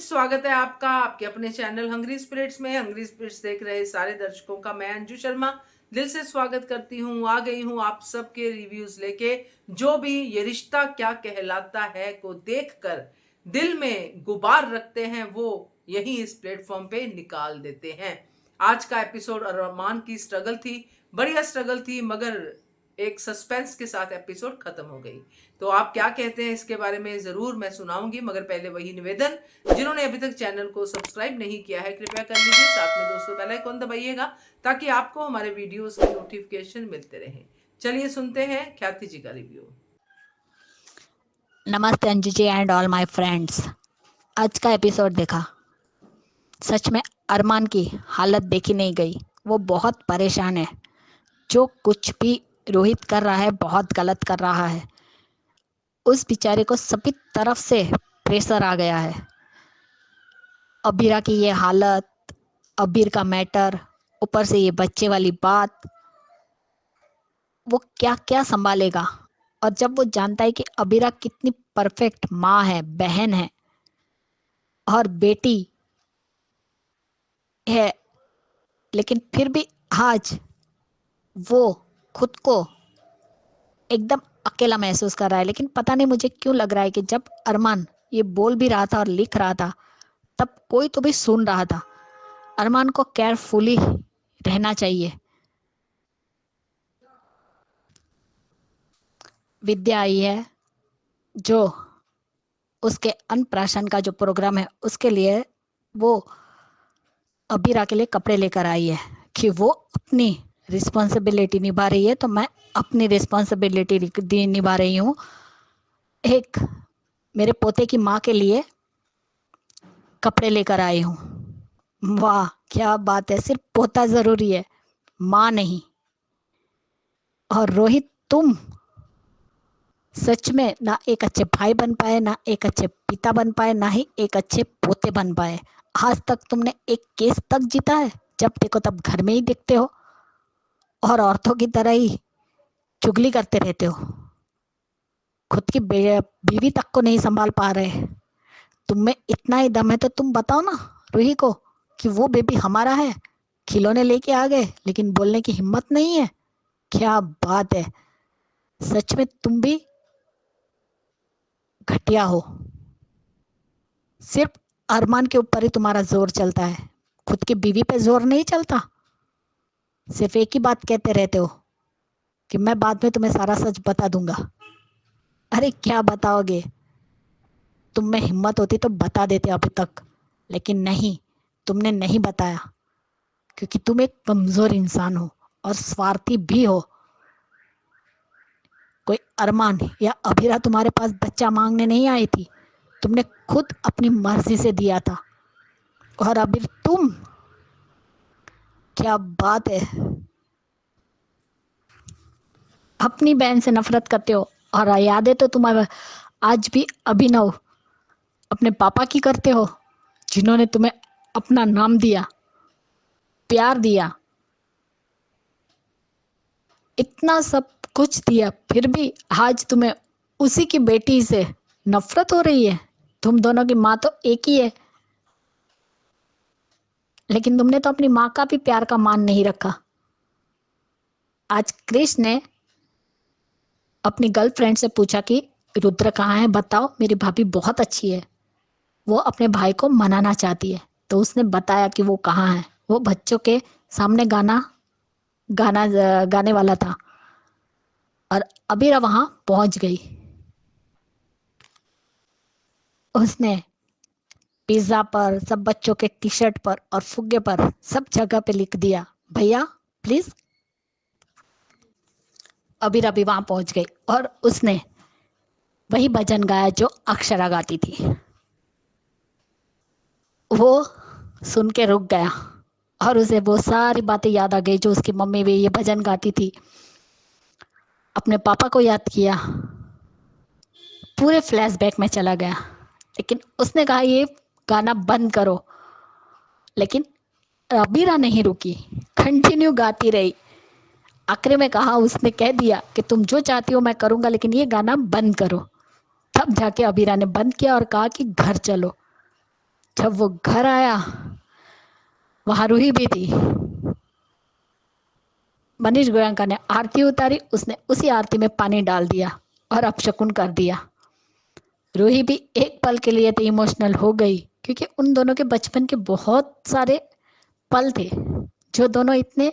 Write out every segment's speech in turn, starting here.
स्वागत है आपका आपके अपने चैनल हंग्री स्पिरिट्स में। हंग्री स्पिरिट्स देख रहे सारे दर्शकों का मैं अंजू शर्मा दिल से स्वागत करती हूँ। आ गई हूँ आप सबके रिव्यूज लेके, जो भी ये रिश्ता क्या कहलाता है को देखकर दिल में गुबार रखते हैं वो यही इस प्लेटफॉर्म पे निकाल देते हैं। आज का एपिसोड अरमान की स्ट्रगल थी, बढ़िया स्ट्रगल थी, मगर एक सस्पेंस के साथ एपिसोड खत्म हो गई। तो आप क्या कहते हैं इसके बारे में जरूर मैं सुनाऊंगी, मगर पहले वही निवेदन, जिन्होंने अभी तक चैनल को सब्सक्राइब नहीं किया है कृपया कर लीजिए, साथ में दोस्तों बेल आइकन दबाइएगा ताकि आपको हमारे वीडियोस के नोटिफिकेशन मिलते रहें। चलिए सुनते हैं ख्याति जी का रिव्यू। नमस्ते Anju ji and all my friends. आज का एपिसोड देखा, सच में अरमान की हालत देखी नहीं गई। वो बहुत परेशान है। जो कुछ भी रोहित कर रहा है बहुत गलत कर रहा है। उस बेचारे को सभी तरफ से प्रेशर आ गया है। अबीरा की ये हालत, अबीर का मैटर, ऊपर से ये बच्चे वाली बात, वो क्या क्या संभालेगा। और जब वो जानता है कि अबीरा कितनी परफेक्ट माँ है, बहन है और बेटी है, लेकिन फिर भी आज वो खुद को एकदम अकेला महसूस कर रहा है। लेकिन पता नहीं मुझे क्यों लग रहा है कि जब अरमान ये बोल भी रहा था और लिख रहा था तब कोई तो भी सुन रहा था। अरमान को केयरफुली रहना चाहिए। विद्या आई है जो उसके अन्नप्राशन का जो प्रोग्राम है उसके लिए वो अबीरा के लिए कपड़े लेकर आई है कि वो अपनी रिस्पॉन्सिबिलिटी निभा रही है, तो मैं अपनी रिस्पॉन्सिबिलिटी निभा रही हूँ। एक मेरे पोते की माँ के लिए कपड़े लेकर आई हूँ। वाह क्या बात है, सिर्फ पोता जरूरी है, माँ नहीं। और रोहित, तुम सच में ना एक अच्छे भाई बन पाए, ना एक अच्छे पिता बन पाए, ना ही एक अच्छे पोते बन पाए। आज तक तुमने एक केस तक जीता है? जब देखो तब घर में ही दिखते हो और औरतों की तरह ही चुगली करते रहते हो। खुद की बीवी तक को नहीं संभाल पा रहे। तुम में इतना ही दम है तो तुम बताओ ना रूही को कि वो बेबी हमारा है। खिलौने लेके आ गए लेकिन बोलने की हिम्मत नहीं है। क्या बात है, सच में तुम भी घटिया हो। सिर्फ अरमान के ऊपर ही तुम्हारा जोर चलता है, खुद की बीवी पे जोर नहीं चलता। सिर्फ एक ही बात कहते रहते हो कि मैं बाद में तुम्हें सारा सच बता दूंगा। अरे क्या बताओगे? तुम में हिम्मत होती तो बता देते अभी तक, लेकिन नहीं, तुमने नहीं बताया क्योंकि तुम एक कमजोर इंसान हो और स्वार्थी भी हो। कोई अरमान या अभीरा तुम्हारे पास बच्चा मांगने नहीं आई थी, तुमने खुद अपनी मर्जी से दिया था। और अभी तुम, क्या बात है, अपनी बहन से नफरत करते हो। और यादें तो तुम्हारे आज भी अभिनव अपने पापा की करते हो, जिन्होंने तुम्हें अपना नाम दिया, प्यार दिया, इतना सब कुछ दिया, फिर भी आज तुम्हें उसी की बेटी से नफरत हो रही है। तुम दोनों की माँ तो एक ही है, लेकिन तुमने तो अपनी माँ का भी प्यार का मान नहीं रखा। आज क्रिश ने अपनी गर्लफ्रेंड से पूछा कि रुद्र कहाँ है, बताओ मेरी भाभी बहुत अच्छी है। वो अपने भाई को मनाना चाहती है, तो उसने बताया कि वो कहाँ है। वो बच्चों के सामने गाना गाना गाने वाला था और अबीरा वहां पहुंच गई। उसने पिज्जा पर, सब बच्चों के टी शर्ट पर और फुग्गे पर सब जगह पे लिख दिया, भैया प्लीज। अबीरा भी वहां पहुंच गई और उसने वही भजन गाया जो अक्षरा गाती थी। वो सुन के रुक गया और उसे वो सारी बातें याद आ गई जो उसकी मम्मी भी ये भजन गाती थी। अपने पापा को याद किया, पूरे फ्लैशबैक में चला गया। लेकिन उसने कहा ये गाना बंद करो, लेकिन अबीरा नहीं रुकी, कंटिन्यू गाती रही। आखिर में कहा, उसने कह दिया कि तुम जो चाहती हो मैं करूंगा, लेकिन ये गाना बंद करो। तब जाके अबीरा ने बंद किया और कहा कि घर चलो। जब वो घर आया वहां रूही भी थी। मनीष गोयनका ने आरती उतारी, उसने उसी आरती में पानी डाल दिया और अपशकुन कर दिया। रूही भी एक पल के लिए तो इमोशनल हो गई, क्योंकि उन दोनों के बचपन के बहुत सारे पल थे जो दोनों इतने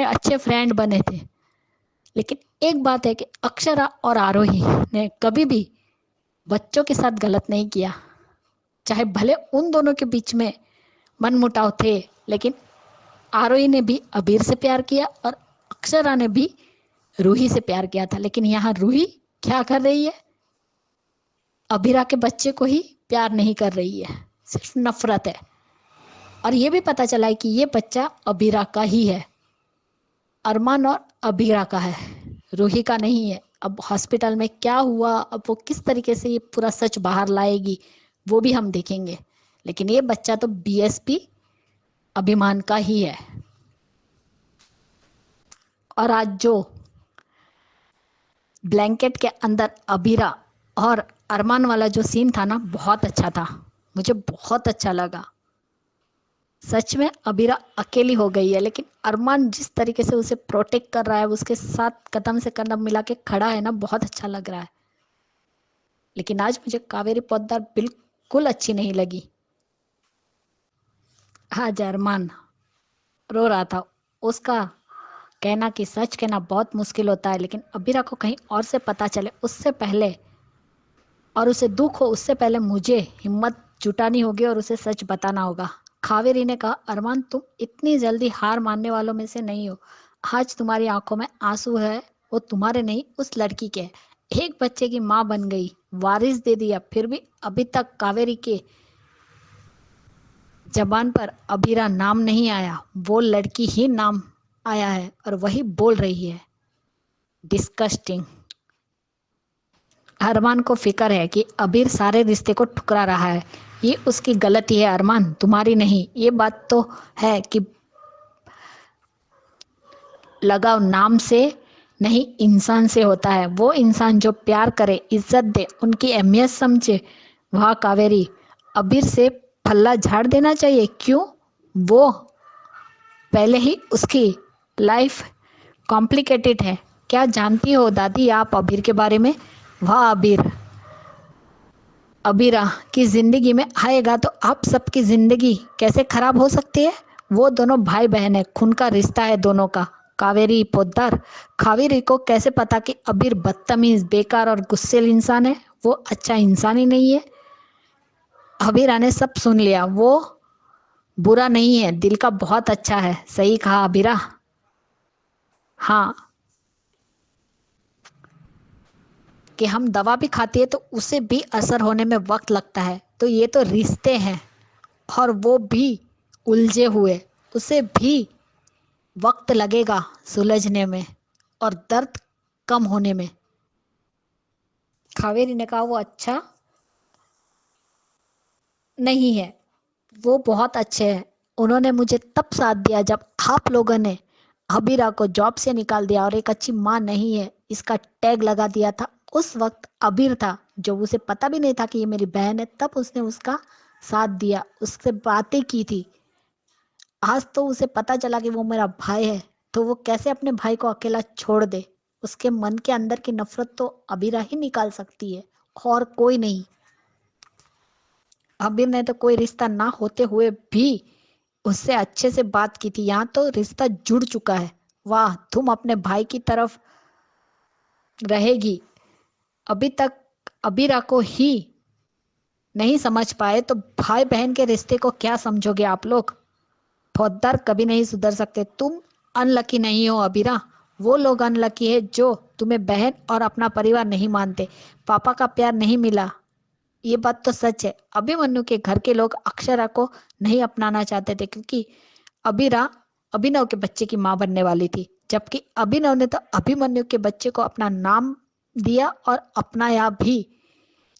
अच्छे फ्रेंड बने थे। लेकिन एक बात है कि अक्षरा और आरोही ने कभी भी बच्चों के साथ गलत नहीं किया। चाहे भले उन दोनों के बीच में मनमुटाव थे, लेकिन आरोही ने भी अबीर से प्यार किया और अक्षरा ने भी रूही से प्यार किया था। लेकिन यहाँ रूही क्या कर रही है? अबीरा के बच्चे को ही प्यार नहीं कर रही है, सिर्फ नफरत है। और ये भी पता चला है कि ये बच्चा अबीरा का ही है, अरमान और अबीरा का है, रूही का नहीं है। अब हॉस्पिटल में क्या हुआ, अब वो किस तरीके से ये पूरा सच बाहर लाएगी, वो भी हम देखेंगे। लेकिन ये बच्चा तो बीएसपी अभिमान का ही है। और आज जो ब्लैंकेट के अंदर अबीरा और अरमान वाला जो सीन था ना, बहुत अच्छा था, मुझे बहुत अच्छा लगा। सच में अबीरा अकेली हो गई है, लेकिन अरमान जिस तरीके से उसे प्रोटेक्ट कर रहा है, उसके साथ कदम से कदम मिला के खड़ा है ना, बहुत अच्छा लग रहा है। लेकिन आज मुझे कावेरी पोद्दार बिल्कुल अच्छी नहीं लगी। आज अरमान रो रहा था। उसका कहना कि सच कहना बहुत मुश्किल होता है, लेकिन अबीरा को कहीं और से पता चले उससे पहले, और उसे दुख हो उससे पहले मुझे हिम्मत जुटानी होगी और उसे सच बताना होगा। कावेरी ने कहा, अरमान तुम इतनी जल्दी हार मानने वालों में से नहीं हो। आज तुम्हारी आंखों में आंसू है, वो तुम्हारे नहीं, उस लड़की के। एक बच्चे की माँ बन गई, वारिस दे दिया, फिर भी अभी तक कावेरी के जबान पर अबीरा नाम नहीं आया, वो लड़की ही नाम आया है और वही बोल रही है। डिस्कस्टिंग। अरमान को फिक्र है कि अबीर सारे रिश्ते को ठुकरा रहा है। ये उसकी गलती है अरमान, तुम्हारी नहीं। ये बात तो है कि लगाव नाम से नहीं, इंसान से होता है। वो इंसान जो प्यार करे, इज्जत दे, उनकी अहमियत समझे। वह कावेरी अबीर से पल्ला झाड़ देना चाहिए। क्यों? वो पहले ही उसकी लाइफ कॉम्प्लिकेटेड है। क्या जानती हो दादी आप अबीर के बारे में? वह अबीरा की जिंदगी में आएगा तो आप सबकी जिंदगी कैसे खराब हो सकती है? वो दोनों भाई बहन है, खून का रिश्ता है दोनों का। कावेरी पोद्दार, कावेरी को कैसे पता कि अबीर बदतमीज, बेकार और गुस्सेल इंसान है? वो अच्छा इंसान ही नहीं है। अबीरा ने सब सुन लिया। वो बुरा नहीं है, दिल का बहुत अच्छा है। सही कहा अबीरा। हाँ, कि हम दवा भी खाती है तो उसे भी असर होने में वक्त लगता है। तो ये तो रिश्ते हैं, और वो भी उलझे हुए, उसे भी वक्त लगेगा सुलझने में और दर्द कम होने में। कावेरी ने कहा, वो अच्छा नहीं है, वो बहुत अच्छे हैं। उन्होंने मुझे तब साथ दिया जब आप लोगों ने अबीरा को जॉब से निकाल दिया और एक अच्छी माँ नहीं है इसका टैग लगा दिया था। उस वक्त अबीर था, जो उसे पता भी नहीं था कि ये मेरी बहन है, तब उसने उसका साथ दिया, उससे बातें की थी। आज तो उसे पता चला कि वो मेरा भाई है, तो वो कैसे अपने भाई को अकेला छोड़ दे? उसके मन के अंदर की नफरत तो अबीरा ही निकाल सकती है, और कोई नहीं। अबीर ने तो कोई रिश्ता ना होते हुए भी उससे अच्छे से बात की थी। यहाँ तो रिश्ता जुड़ चुका है। वाह, तुम अपने भाई की तरफ रहेगी। अभी तक अबीरा को ही नहीं समझ पाए तो भाई बहन के रिश्ते को क्या समझोगे आप लोग? फौजदार कभी नहीं सुधर सकते। तुम अनलकी नहीं हो अबीरा, वो लोग अनलकी है जो तुम्हें बहन और अपना परिवार नहीं मानते। पापा का प्यार नहीं मिला, ये बात तो सच है। अभिमन्यु के घर के लोग अक्षरा को नहीं अपनाना चाहते थे, क्योंकि अबीरा अभिनव के बच्चे की मां बनने वाली थी, जबकि अभिनव ने तो अभिमन्यु के बच्चे को अपना नाम दिया और अपनाया भी,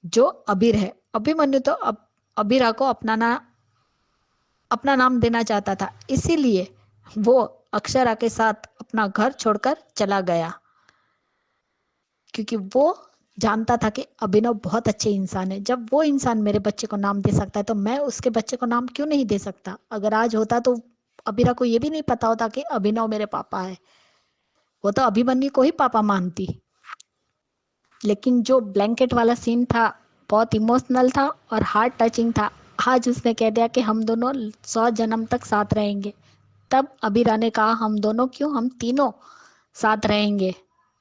जो अबीर है। अभिमन्यु तो अबीरा को अपना नाम देना चाहता था, इसीलिए वो अक्षरा के साथ अपना घर छोड़कर चला गया, क्योंकि वो जानता था कि अभिनव बहुत अच्छे इंसान है। जब वो इंसान मेरे बच्चे को नाम दे सकता है तो मैं उसके बच्चे को नाम क्यों नहीं दे सकता? अगर आज होता तो अभिरा को ये भी नहीं पता होता कि अभिनव मेरे पापा है। वो तो अभिमन्यु को ही पापा मानती। लेकिन जो ब्लैंकेट वाला सीन था बहुत इमोशनल था और हार्ट टचिंग था। आज उसने कह दिया कि हम दोनों 100 जन्म तक साथ रहेंगे। तब अबीरा ने कहा हम दोनों क्यों, हम तीनों साथ रहेंगे।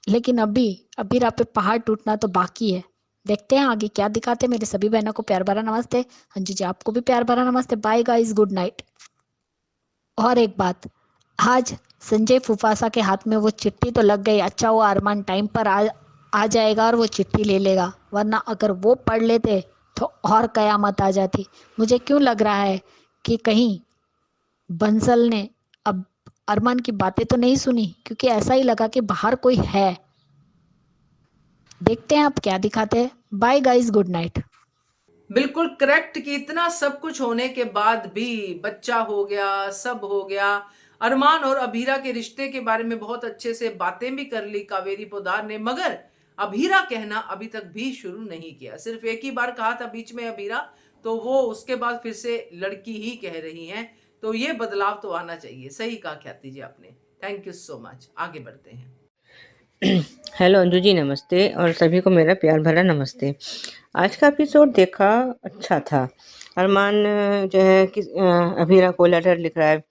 लेकिन अभी अबीरा पे पहाड़ टूटना तो बाकी है। देखते हैं आगे क्या दिखाते हैं। मेरे सभी बहनों को प्यार भरा नमस्ते। अंजू जी आपको भी प्यार भरा नमस्ते। Bye guys, good night. और एक बात, आज संजय फुफासा के हाथ में वो चिट्ठी तो लग गई। अच्छा वो अरमान टाइम पर आ जाएगा और वो चिट्ठी ले लेगा, वरना अगर वो पढ़ लेते तो और कयामत आ जाती। मुझे क्यों लग रहा है कि कहीं बंसल ने अब अरमान की बातें तो नहीं सुनी, क्योंकि ऐसा ही लगा कि बाहर कोई है। देखते हैं आप क्या दिखाते हैं। Bye guys, good night. बिल्कुल करेक्ट कि इतना सब कुछ होने के बाद भी बच्चा हो गया, सब हो गया। अरमान और अभीरा के रिश्ते के बारे में बहुत अच्छे से बातें भी कर ली कावेरी पोदार ने, मगर अभीरा कहना अभी तक भी शुरू नहीं किया। सिर्फ एक ही बार कहा था बीच में अभीरा, तो वो उसके बाद फिर से लड़की ही कह रही हैं। तो ये बदलाव तो आना चाहिए। सही कहा ख्याति जी आपने। Thank you so much. आगे बढ़ते हैं। हेलो अंजू जी, नमस्ते और सभी को मेरा प्यार भरा नमस्ते। आज का एपिसोड देखा, अच्छा था। अरमान जो है कि अभीरा को लेटर लिख रहा है,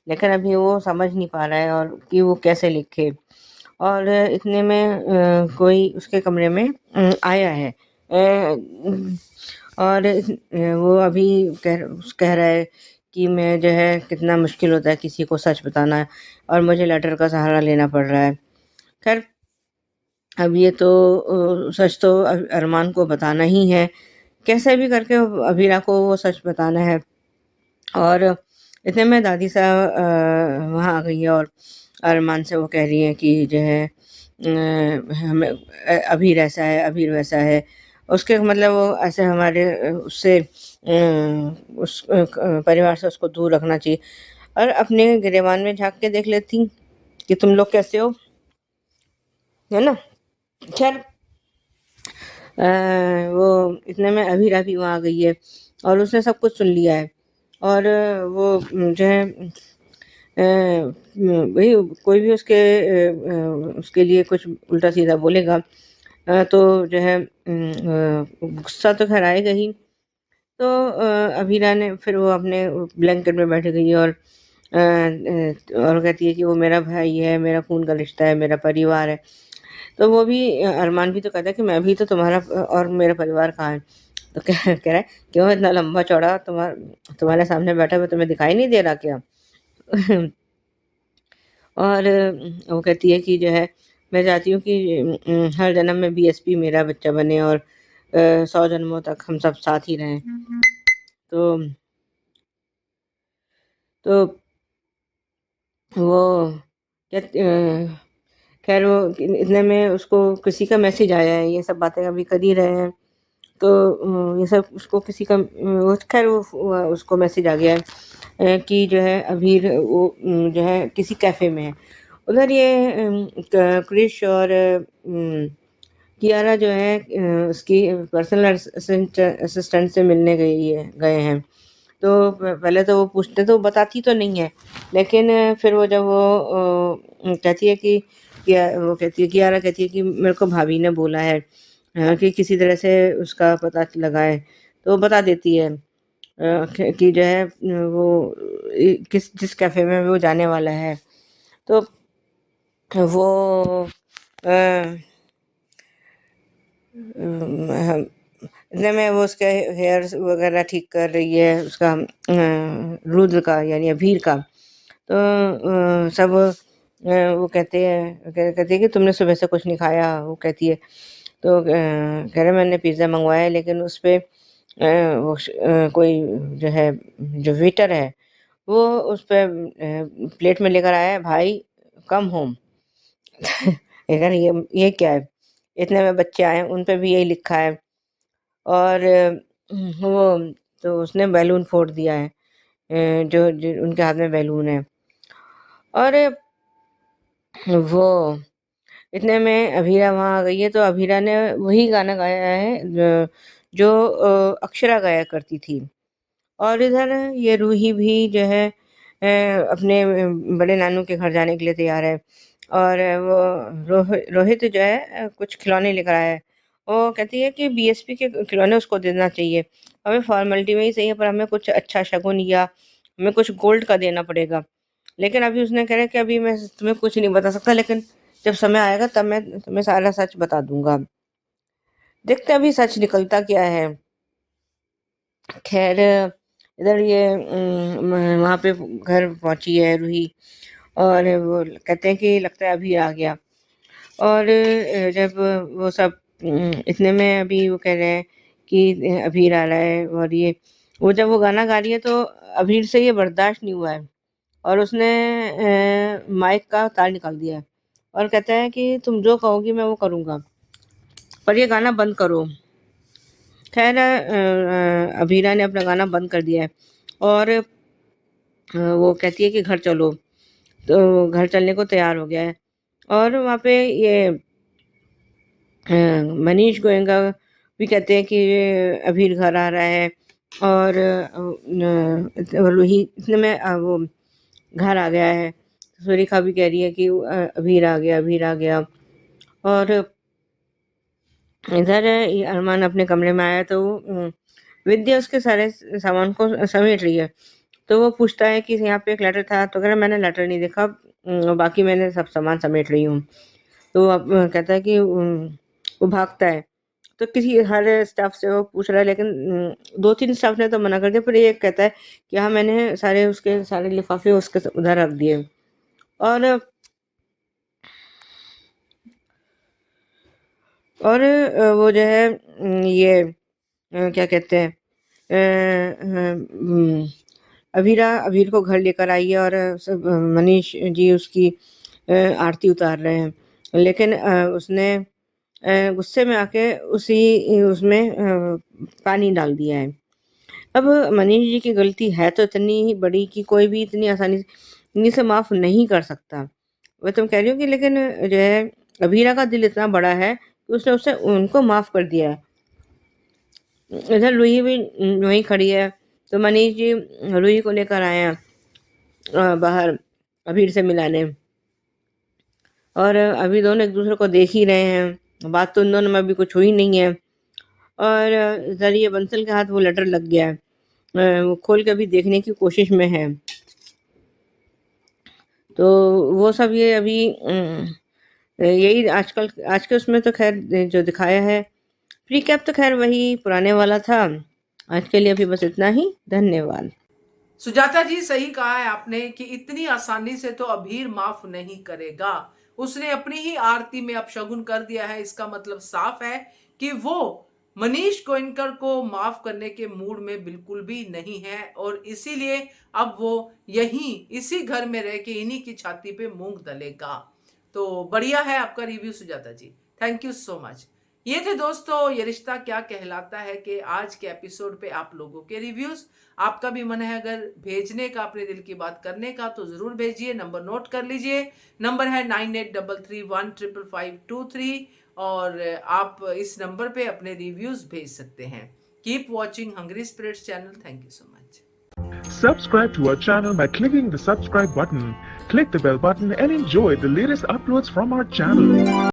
लेकिन अभी वो समझ नहीं पा रहा है और कि वो कैसे लिखे। और इतने में कोई उसके कमरे में आया है। और वो अभी कह रहा है कि मैं जो है कितना मुश्किल होता है किसी को सच बताना, और मुझे लेटर का सहारा लेना पड़ रहा है। खैर, अब ये तो सच तो अरमान को बताना ही है, कैसे भी करके अभीरा को वो सच बताना है। और इतने में दादी साहब वहाँ आ गई है और अरमान से वो कह रही है कि जो है हमें अभीर ऐसा है, अभीर वैसा है। उसके मतलब वो ऐसे हमारे उससे उस परिवार से उसको दूर रखना चाहिए। और अपने गिरेबान में झांक के देख लेती कि तुम लोग कैसे हो, है ना। खैर, वो इतने में अभीरा भी वहाँ आ गई है और उसने सब कुछ सुन लिया है। और वो जो है भाई कोई भी उसके लिए कुछ उल्टा सीधा बोलेगा तो जो है गुस्सा तो खैर आएगा ही। तो अभीरा ने फिर वो अपने ब्लैंकेट में बैठ गई और कहती है कि वो मेरा भाई है, मेरा खून का रिश्ता है, मेरा परिवार है। तो वो भी अरमान भी तो कहता है कि मैं भी तो तुम्हारा और मेरा परिवार कहाँ है। तो कह रहा है क्यों इतना लंबा चौड़ा तुम्हारे सामने बैठा हुआ तुम्हें दिखाई नहीं दे रहा क्या? और वो कहती है कि जो है मैं चाहती हूँ कि हर जन्म में बीएसपी मेरा बच्चा बने और 100 जन्मों तक हम सब साथ ही रहें। तो तो वो खैर वो इतने में उसको किसी का मैसेज आया है, ये सब बातें अभी कर ही रहे हैं। तो ये सब उसको किसी का खैर वो उसको मैसेज आ गया है कि जो है अभीर वो जो है किसी कैफ़े में है। उधर ये क्रिश और कियारा जो है उसकी पर्सनल असिस्टेंट से मिलने गए हैं। तो पहले तो वो पूछते तो बताती तो नहीं है, लेकिन फिर वो जब वो कहती है कि वो कहती है कियारा कहती है कि मेरे को भाभी ने बोला है कि किसी तरह से उसका पता लगाए, तो वो बता देती है कि जो है वो जिस कैफ़े में वो जाने वाला है। तो वो इतने में वो उसके हेयर वगैरह ठीक कर रही है, उसका रुद्र का यानी अभीर का। तो सब वो कहते हैं कि तुमने सुबह से कुछ नहीं खाया। वो कहती है तो कह रहे मैंने पिज़्ज़ा मंगवाया है, लेकिन उस पर कोई जो है जो वेटर है वो उस पर प्लेट में लेकर आया है भाई कम होम। अगर ये क्या है? इतने में बच्चे आए हैं, उन पे भी यही लिखा है। और वो तो उसने बैलून फोड़ दिया है, जो उनके हाथ में बैलून है। और वो इतने में अभीरा वहाँ आ गई है, तो अभीरा ने वही गाना गाया है जो अक्षरा गाया करती थी। और इधर ये रूही भी जो है अपने बड़े नानू के घर जाने के लिए तैयार है। और वो रोहित जो है कुछ खिलौने लेकर आया है। वो कहती है कि बीएसपी के खिलौने उसको देना चाहिए, हमें फॉर्मेलिटी में ही सही है, पर हमें कुछ अच्छा शगुन या हमें कुछ गोल्ड का देना पड़ेगा। लेकिन अभी उसने कह रहा है कि अभी मैं तुम्हें कुछ नहीं बता सकता, लेकिन जब समय आएगा तब मैं तुम्हें सारा सच बता दूंगा। देखते हैं अभी सच निकलता क्या है। खैर इधर ये वहाँ पे घर पहुंची है रूही, और वो कहते हैं कि लगता है अभी आ गया। और जब वो सब इतने में अभी वो कह रहे हैं कि अभीर आ रहा है, और ये वो जब वो गाना गा रही है तो अभीर से ये बर्दाश्त नहीं हुआ है, और उसने माइक का तार निकाल दिया है और कहता है कि तुम जो कहोगी मैं वो करूँगा, पर ये गाना बंद करो। खैर अभीरा ने अपना गाना बंद कर दिया है, और वो कहती है कि घर चलो, तो घर चलने को तैयार हो गया है। और वहाँ पे ये मनीष गोयनका भी कहते हैं कि अभीर घर आ रहा है, और रूही इतने में वो घर आ गया है। सुरेखा भी कह रही है कि अभीर आ गया, अभीर आ गया। और इधर ये अरमान अपने कमरे में आया तो विद्या उसके सारे सामान को समेट रही है। तो वो पूछता है कि यहाँ पे एक लेटर था, तो कह रहा मैंने लेटर नहीं देखा, बाकी मैंने सब सामान समेट रही हूँ। तो अब कहता है कि वो भागता है, तो किसी हर स्टाफ से वो पूछ रहा है, लेकिन 2-3 स्टाफ ने तो मना कर दिया, पर ये कहता है कि हाँ मैंने सारे उसके सारे लिफाफे उसके उधर रख दिए। और वो जो है ये क्या कहते हैं अभीर को घर लेकर आई है, और सब मनीष जी उसकी आरती उतार रहे हैं, लेकिन उसने गुस्से में आके उसमें पानी डाल दिया है। अब मनीष जी की गलती है तो इतनी ही बड़ी कि कोई भी इतनी आसानी से माफ नहीं कर सकता। मैं तुम कह रही हूँ कि लेकिन जो है अभीरा का दिल इतना बड़ा है कि उसने उसे उनको माफ कर दिया है। इधर रूही भी वहीं खड़ी है, तो मनीष जी रूही को लेकर आए हैं बाहर अभीर से मिलाने, और अभी दोनों एक दूसरे को देख ही रहे हैं। बात तो उन दोनों में अभी कुछ हुई नहीं है। और इधर ये बंसल के हाथ वो लेटर लग गया है, वो खोल के अभी देखने की कोशिश में है। तो वो सब ये अभी यही आजकल आज के उसमें तो खैर जो दिखाया है, प्री कैप तो खैर वही पुराने वाला था। आज के लिए अभी बस इतना ही, धन्यवाद। सुजाता जी सही कहा है आपने कि इतनी आसानी से तो अभीर माफ नहीं करेगा। उसने अपनी ही आरती में अपशगुन कर दिया है। इसका मतलब साफ है कि वो मनीष गोयनकर को माफ करने के मूड में बिल्कुल भी नहीं है, और इसीलिए अब वो यहीं इसी घर में रह के इन्हीं की छाती पे मूंग दलेगा। तो बढ़िया है आपका review Sujata ji, thank you so much. ये थे दोस्तों ये रिश्ता क्या कहलाता है के आज के एपिसोड पे आप लोगों के रिव्यूज। आपका भी मन है अगर भेजने का, अपने दिल की बात करने का, तो जरूर भेजिए। नंबर नोट कर लीजिए, नंबर है 9833155523, और आप इस नंबर पे अपने रिव्यूज भेज सकते हैं। Keep watching hungry spirits channel. Thank you so much. Subscribe to our channel by clicking the subscribe button. Click the bell button and enjoy the latest uploads from our channel.